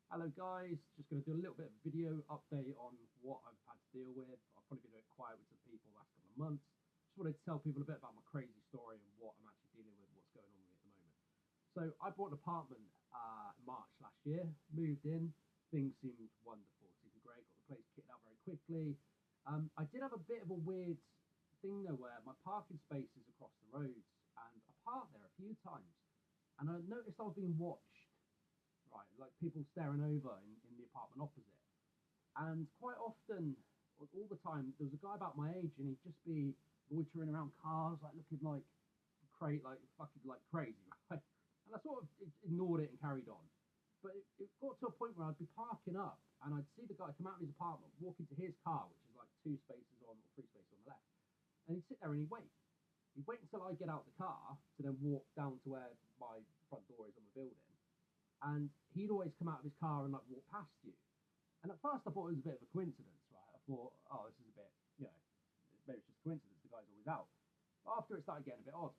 Hello guys, just going to do a little bit of a video update on what I've had to deal with. I've probably been a bit quiet with some people the last couple of months. Just wanted to tell people a bit about my crazy story and what I'm actually dealing with, what's going on with me at the moment. So I bought an apartment March last year, moved in, things seemed wonderful, seemed great, got the place kitted out very quickly. I did have a bit of a weird thing though where my parking space is across the roads and I parked there a few times and I noticed I was being watched, right? Like people staring over in the apartment opposite. And quite often, all the time, there was a guy about my age, and he'd just be loitering around cars, like looking like fucking like crazy, right? And I sort of ignored it and carried on. But it got to a point where I'd be parking up, and I'd see the guy come out of his apartment, walk into his car, which is like two spaces on or three spaces on the left, and he'd sit there and he'd wait. He'd wait until I get out the car to then walk down to where my front door is on the building, and he'd always come out of his car and like walk past you. And at first, I thought it was a bit of a coincidence, right? I thought, oh, this is a bit, maybe it's just coincidence. The guy's always out. But after it started getting a bit odd.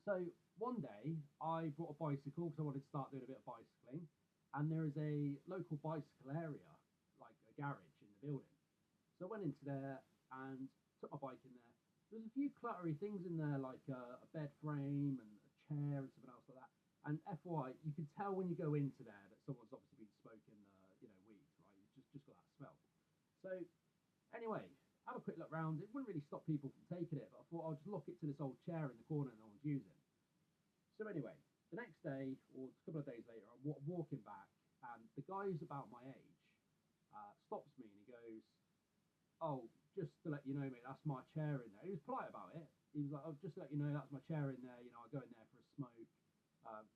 So one day, I brought a bicycle because I wanted to start doing a bit of bicycling. And there is a local bicycle area, like a garage in the building. So I went into there and took my bike in there. There's a few cluttery things in there, like a bed frame and a chair and something else like that. And FY, you can tell when you go into there that someone's obviously been smoking, weed, right? You've just got that smell. So anyway, have a quick look round. It wouldn't really stop people from taking it, but I thought I'll just lock it to this old chair in the corner that no one's using. So anyway, the next day or a couple of days later, I'm walking back, and the guy who's about my age stops me and he goes, "Oh, just to let you know, mate, that's my chair in there." He was polite about it. He was like, "Oh, just to let you know, that's my chair in there. I go in there for a smoke.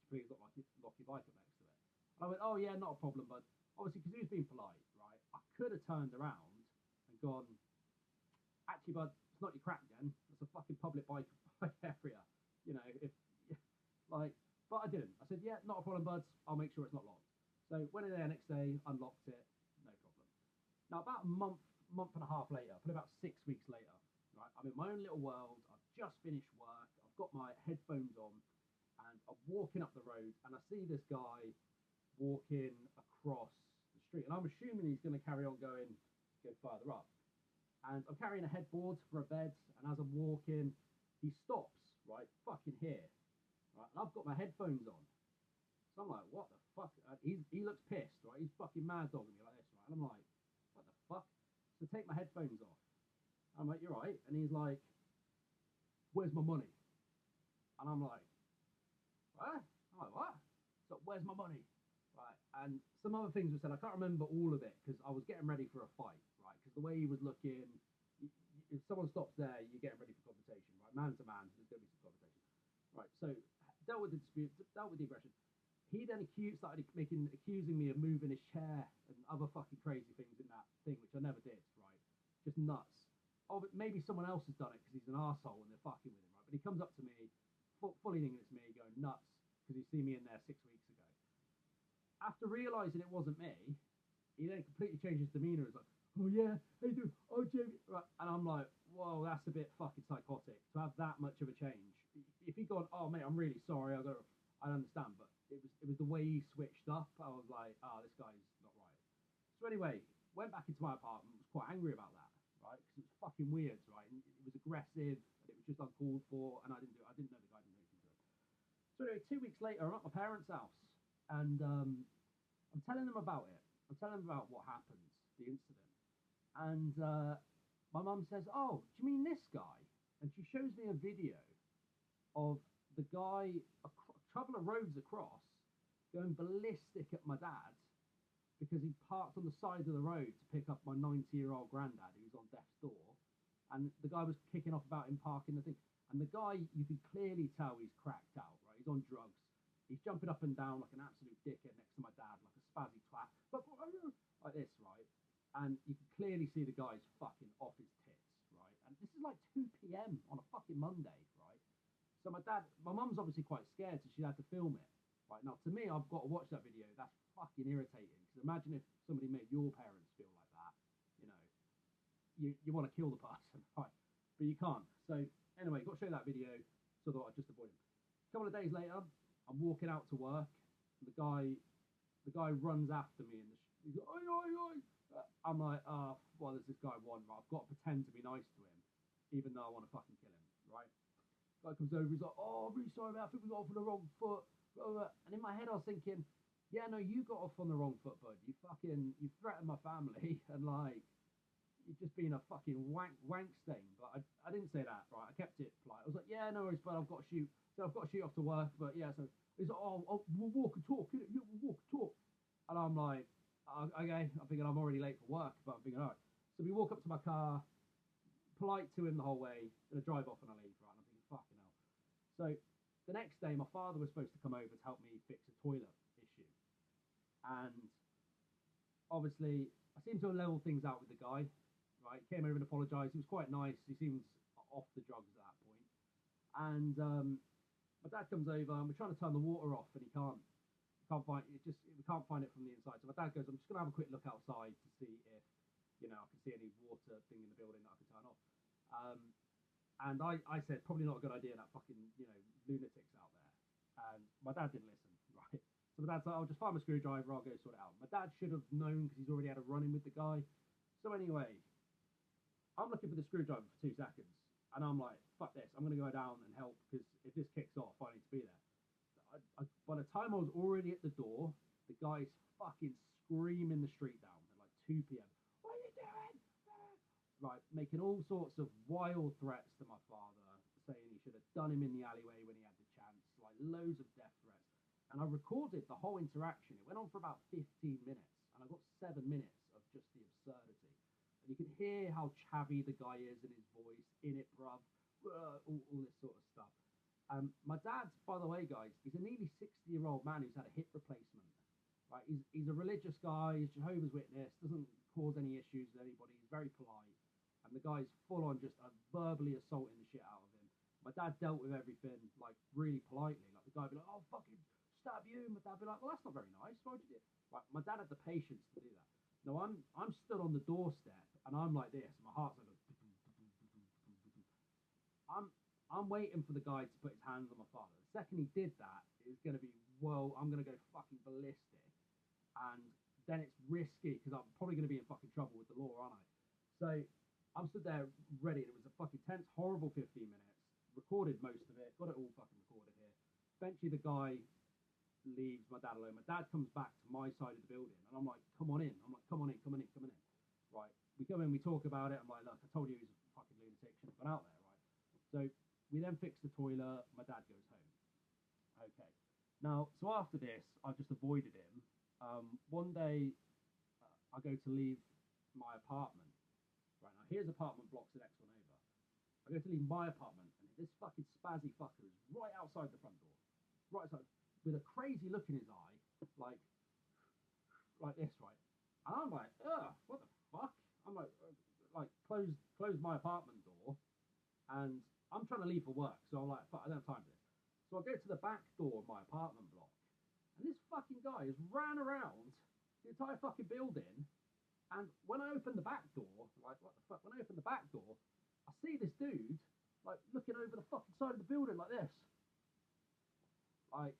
Please lock your bike up next to it." And I went, "Oh yeah, not a problem, but obviously because he was being polite, right? I could have turned around and gone, actually, bud, it's not your crap again. It's a fucking public bike area, if like." But I didn't. I said, "Yeah, not a problem, buds. I'll make sure it's not locked." So went in there next day, unlocked it, no problem. Now, about a month and a half later, probably about 6 weeks later, right, I'm in my own little world. I've just finished work. I've got my headphones on, and I'm walking up the road, and I see this guy walking across the street, and I'm assuming he's going to carry on go further up. And I'm carrying a headboard for a bed, and as I'm walking, he stops, right, fucking here, right, and I've got my headphones on. So I'm like, what the fuck? He looks pissed, right? He's fucking mad dogging me like this, right? And I'm like, what the fuck? So take my headphones off. I'm like, "You're right." And he's like, "Where's my money?" And I'm like, "What?" I'm like, "What?" So where's my money? Right. And some other things were said. I can't remember all of it because I was getting ready for a fight, right? Because the way he was looking, if someone stops there, you're getting ready for confrontation, right? Man to man, there's going to be some confrontation. Right. So dealt with the dispute, dealt with the aggression. He then started accusing me of moving his chair and other fucking crazy things in that thing, which I never did, right? Just nuts. Oh, but maybe someone else has done it because he's an arsehole and they're fucking with him, right? But he comes up to me, fully thinking it's me, going nuts because he's seen me in there 6 weeks ago. After realizing it wasn't me, he then completely changed his demeanor. He's like, "Oh yeah, how you doing? Oh Jamie," right? And I'm like, "Whoa, that's a bit fucking psychotic to have that much of a change." If he'd gone, "Oh mate, I'm really sorry, I understand," but it was the way he switched up. I was like, "Oh, this guy's not right." So anyway, went back into my apartment. Was quite angry about that, right? Because it was fucking weird, right? And it was aggressive, and it was just uncalled for, and I didn't do it. I didn't know the guy didn't do anything to it. So anyway, 2 weeks later, I'm at my parents' house, and I'm telling them about it. I'm telling them about what happened, the incident. And my mum says, "Oh, do you mean this guy?" And she shows me a video of the guy a couple of roads across going ballistic at my dad because he parked on the side of the road to pick up my 90-year-old granddad who's on death's door. And the guy was kicking off about him parking the thing. And the guy, you can clearly tell he's cracked out, right? He's on drugs. He's jumping up and down like an absolute dickhead next to my dad, like a spazzy twat, like this, right? And you can clearly see the guy's fucking off his tits, right? And this is like 2 p.m. on a fucking Monday, right? So my mum's obviously quite scared, so she had to film it. Right now, to me, I've got to watch that video. That's fucking irritating. Because imagine if somebody made your parents feel like that. You know, you want to kill the person, right? But you can't. So anyway, got to show that video. So I thought I'd just avoid him. A couple of days later, I'm walking out to work. The guy The guy runs after me and he's like, oi, oi, oi. I'm like, well, there's this guy one, right? I've got to pretend to be nice to him, even though I want to fucking kill him, right? Guy comes over, he's like, oh, I'm really sorry, man. I think we got off on the wrong foot. And in my head, I was thinking, yeah, no, you got off on the wrong foot, bud. You threatened my family, and like, you're just being a fucking wank stain. But I didn't say that, right? I kept it polite. I was like, yeah, no worries, but I've got to shoot. So I've got to shoot off to work. But yeah, so he's like, oh, we'll walk and talk, innit? Yeah, we'll walk and talk. And I'm like, okay. I'm thinking I'm already late for work, but I'm thinking, all right. So we walk up to my car, polite to him the whole way, and I drive off and I leave, right? And I'm thinking, fucking hell. So the next day, my father was supposed to come over to help me fix a toilet issue. And obviously, I seemed to have leveled things out with the guy, right? Came over and apologised. He was quite nice. He seems off the drugs at that point. And my dad comes over and we're trying to turn the water off, and he can't. We can't find it from the inside. So my dad goes, I'm just gonna have a quick look outside to see if I can see any water thing in the building that I can turn off. And I said probably not a good idea. That fucking lunatics out there. And my dad didn't listen, right? So my dad's like, I'll just find my screwdriver. I'll go sort it out. My dad should have known because he's already had a run in with the guy. So anyway, I'm looking for the screwdriver for 2 seconds, and I'm like, fuck this. I'm gonna go down and help because if this kicks off, I need to be there. By the time I was already at the door, the guy's fucking screaming the street down at like 2 p.m. What are you doing? Right, making all sorts of wild threats to my father, saying he should have done him in the alleyway when he had the chance, like loads of death threats. And I recorded the whole interaction. It went on for about 15 minutes, and I got 7 minutes of just the absurdity. And you can hear how chavvy the guy is in his voice, in it, bruv, all this sort of stuff. My dad, by the way, guys, he's a nearly 60-year-old man who's had a hip replacement. Right, he's a religious guy. He's Jehovah's Witness. Doesn't cause any issues with anybody. He's very polite, and the guy's full on just verbally assaulting the shit out of him. My dad dealt with everything like really politely. Like the guy would be like, "Oh, fucking stab you." My dad would be like, "Well, that's not very nice. Why'd you do?" Right, my dad had the patience to do that. No, I'm stood on the doorstep, and I'm like this. My heart's like, I'm waiting for the guy to put his hands on my father. The second he did that, it's going to be, well, I'm going to go fucking ballistic. And then it's risky because I'm probably going to be in fucking trouble with the law, aren't I? So I'm stood there ready. It was a fucking tense, horrible 15 minutes. Recorded most of it. Got it all fucking recorded here. Eventually the guy leaves my dad alone. My dad comes back to my side of the building. And I'm like, come on in. I'm like, come on in, come on in, come on in. Right. We come in, we talk about it. I'm like, look, I told you he was a fucking lunatic. Should have gone out there, right? So we then fix the toilet. My dad goes home. Okay. Now, so after this, I just avoided him. One day, I go to leave my apartment. Right now, here's apartment blocks the next one over. I go to leave my apartment, and this fucking spazzy fucker is right outside the front door, right outside, with a crazy look in his eye, like this, right? And I'm like, ugh, what the fuck? I'm like close my apartment door, and I'm trying to leave for work, so I'm like, fuck, I don't have time for this. So I go to the back door of my apartment block, and this fucking guy has ran around the entire fucking building. And when I open the back door, like, what the fuck? When I open the back door, I see this dude, like, looking over the fucking side of the building like this. Like,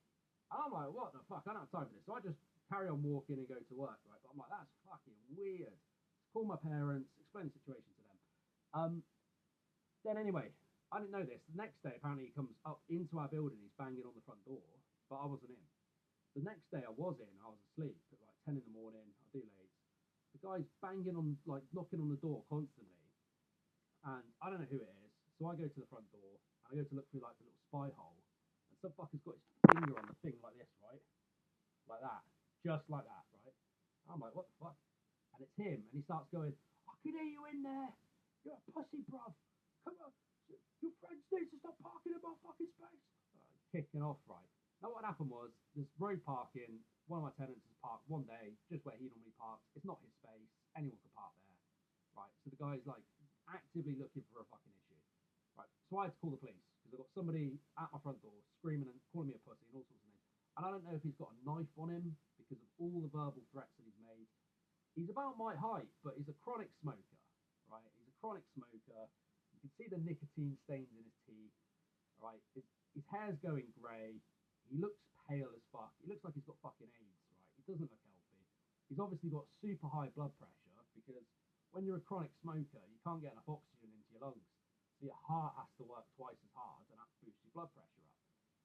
I'm like, what the fuck? I don't have time for this. So I just carry on walking and go to work, right? But I'm like, that's fucking weird. Just call my parents, explain the situation to them. Then anyway, I didn't know this. The next day, apparently, he comes up into our building. He's banging on the front door, but I wasn't in. The next day, I was in. I was asleep at like 10 in the morning. I do late. The guy's banging on, like, knocking on the door constantly, and I don't know who it is. So I go to the front door, and I go to look through, like, the little spy hole, and some fucker's got his finger on the thing like this, right? Like that. Just like that, right? I'm like, what the fuck? And it's him, and he starts going, I can hear you in there. You're a pussy, bruv. Come on. Your friends need to stop parking in my fucking space. Kicking off, right? Now, what happened was, there's road parking. One of my tenants has parked one day just where he normally parks. It's not his space. Anyone can park there, right? So the guy's like actively looking for a fucking issue, right? So I had to call the police because I got somebody at my front door screaming and calling me a pussy and all sorts of things. And I don't know if he's got a knife on him because of all the verbal threats that he's made. He's about my height, but he's a chronic smoker, right? He's a chronic smoker. You can see the nicotine stains in his teeth, right? His hair's going grey. He looks pale as fuck. He looks like he's got fucking AIDS, right? He doesn't look healthy. He's obviously got super high blood pressure because when you're a chronic smoker, you can't get enough oxygen into your lungs. So your heart has to work twice as hard, and that boosts your blood pressure up.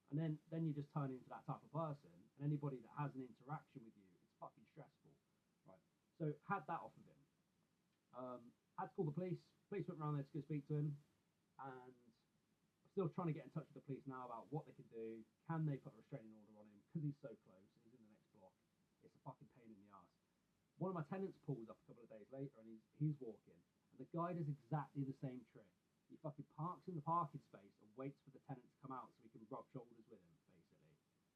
And then you just turn into that type of person, and anybody that has an interaction with you, it's fucking stressful, right? So had that off of him. Had to call the police. Police went around there to go speak to him, and I'm still trying to get in touch with the police now about what they can do. Can they put a restraining order on him because he's so close and he's in the next block? It's a fucking pain in the ass. One of my tenants pulls up a couple of days later, and he's walking, and the guy does exactly the same trick. He fucking parks in the parking space and waits for the tenant to come out so he can rub shoulders with him.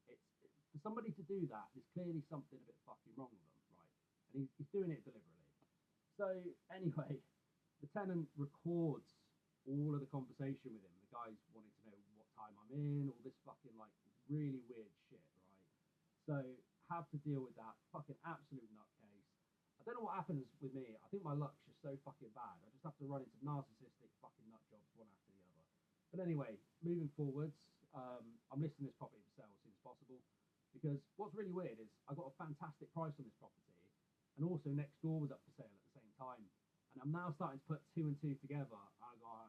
Basically, for somebody to do that, there's clearly something a bit fucking wrong with them, right? And he's doing it deliberately. So anyway, the tenant records all of the conversation with him. The guy's wanting to know what time I'm in, all this fucking like really weird shit, right? So have to deal with that fucking absolute nutcase. I don't know what happens with me. I think my luck's just so fucking bad. I just have to run into narcissistic fucking nut jobs one after the other. But anyway, moving forwards, I'm listing this property for sale as soon as possible because what's really weird is I got a fantastic price on this property, and also next door was up for sale at the same time. And I'm now starting to put two and two together. I go, oh.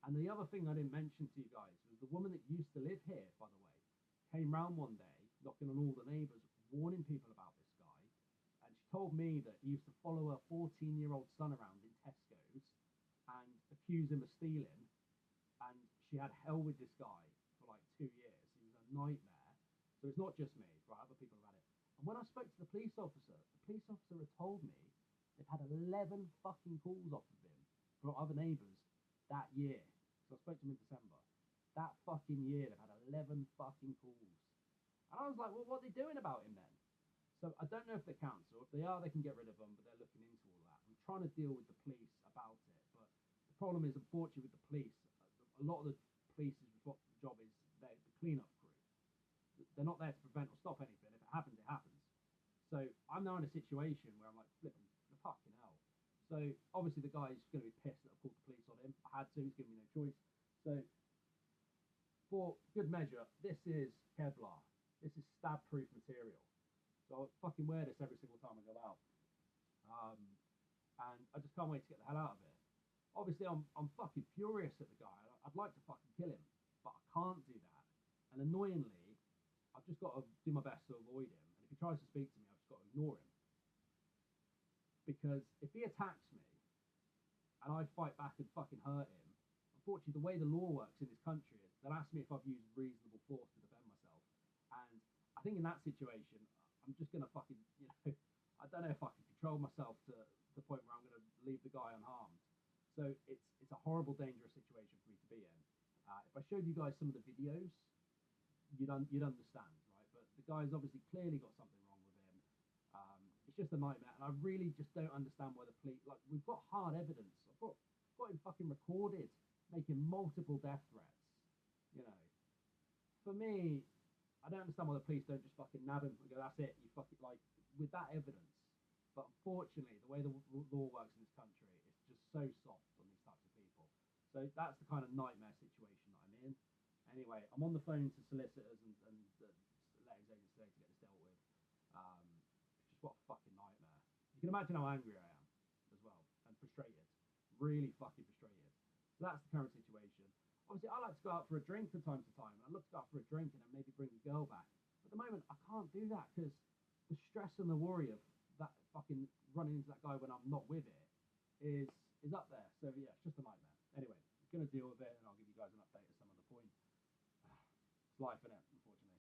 And the other thing I didn't mention to you guys was the woman that used to live here, by the way, came round one day, knocking on all the neighbours, warning people about this guy. And she told me that he used to follow her 14-year-old son around in Tesco's and accuse him of stealing. And she had hell with this guy for like 2 years. He was a nightmare. So it's not just me, right? Other people have had it. And when I spoke to the police officer had told me they've had 11 fucking calls off of him from other neighbours that year. So I spoke to him in December. That fucking year, they've had 11 fucking calls. And I was like, well, what are they doing about him then? So I don't know if they're council. If they are, they can get rid of them, but they're looking into all that. I'm trying to deal with the police about it. But the problem is, unfortunately, with the police, a lot of the police's job is they're the cleanup crew. They're not there to prevent or stop anything. If it happens, it happens. So I'm now in a situation where I'm like, flipping, fucking hell. So obviously the guy's going to be pissed that I've called the police on him. I had to, he's given me no choice. So for good measure, this is Kevlar. This is stab-proof material. So I fucking wear this every single time I go out. And I just can't wait to get the hell out of it. Obviously, I'm fucking furious at the guy. I'd like to fucking kill him, but I can't do that. And annoyingly, I've just got to do my best to avoid him. And if he tries to speak to me, I've just got to ignore him. Because if he attacks me and I fight back and fucking hurt him, unfortunately, the way the law works in this country is they'll ask me if I've used reasonable force to defend myself. And I think in that situation, I'm just going to fucking, I don't know if I can control myself to the point where I'm going to leave the guy unharmed. So it's a horrible, dangerous situation for me to be in. If I showed you guys some of the videos, you'd understand, right? But the guy's obviously clearly got something wrong with him. It's just a nightmare, and I really just don't understand why the police, like, we've got hard evidence. I've got him fucking recorded making multiple death threats. For me, I don't understand why the police don't just fucking nab him and go, that's it, you fucking, like, with that evidence. But unfortunately, the way the law works in this country, it's just so soft on these types of people. So that's the kind of nightmare situation that I'm in. Anyway, I'm on the phone to solicitors and lettings agents today to get this dealt with. It's just what a fucking nightmare. You can imagine how angry I am as well, and frustrated. Really fucking frustrated. So that's the current situation. Obviously, I like to go out for a drink from time to time. And I love to go out for a drink and then maybe bring a girl back. But at the moment, I can't do that because the stress and the worry of that fucking running into that guy when I'm not with it is up there. So yeah, it's just a nightmare. Anyway, I'm going to deal with it and I'll give you guys an update at some other point. It's life, innit?